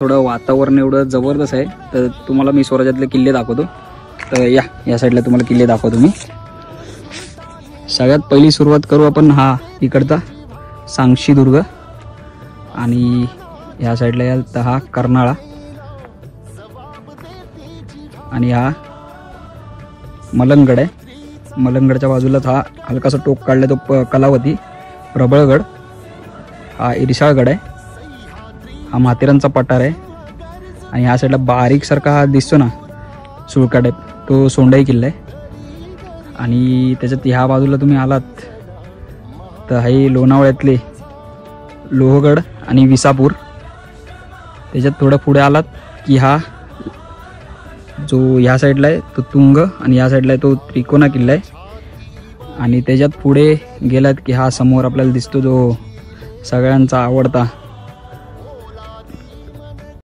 थोडं वातावरण एवढं जबरदस्त आहे तर तुम्हाला मी स्वराज्यातले किल्ले दाखवतो। तर या साईडला तुम्हाला किल्ले दाखवतो मी। सगळ्यात पहिली सुरुवात करू आपण हा इकडचा सांगशी दुर्ग आणि या साईडला याल तर हा कर्नाळा आणि हा मलंगड आहे। मलंगडच्या बाजूलाच हा हलकासा टोक काढला तो कलावती, प्रबळगड, हा इरशाळगड आहे, हा माथेरानचा पठार आहे आणि ह्या साईडला बारीक सारखा हा दिसतो ना सुळका टाईप तो सोंडाई किल्ला आहे। आणि त्याच्यात ह्या बाजूला तुम्ही आलात तर हे लोणावळ्यातले लोहगड आणि विसापूर। त्याच्यात थोडं पुढे आलात की हा जो ह्या साईडला आहे तो तुंग आणि ह्या साईडला आहे तो त्रिकोणा किल्ला आहे। आणि त्याच्यात पुढे गेलात की हा समोर आपल्याला दिसतो जो सगळ्यांचा आवडता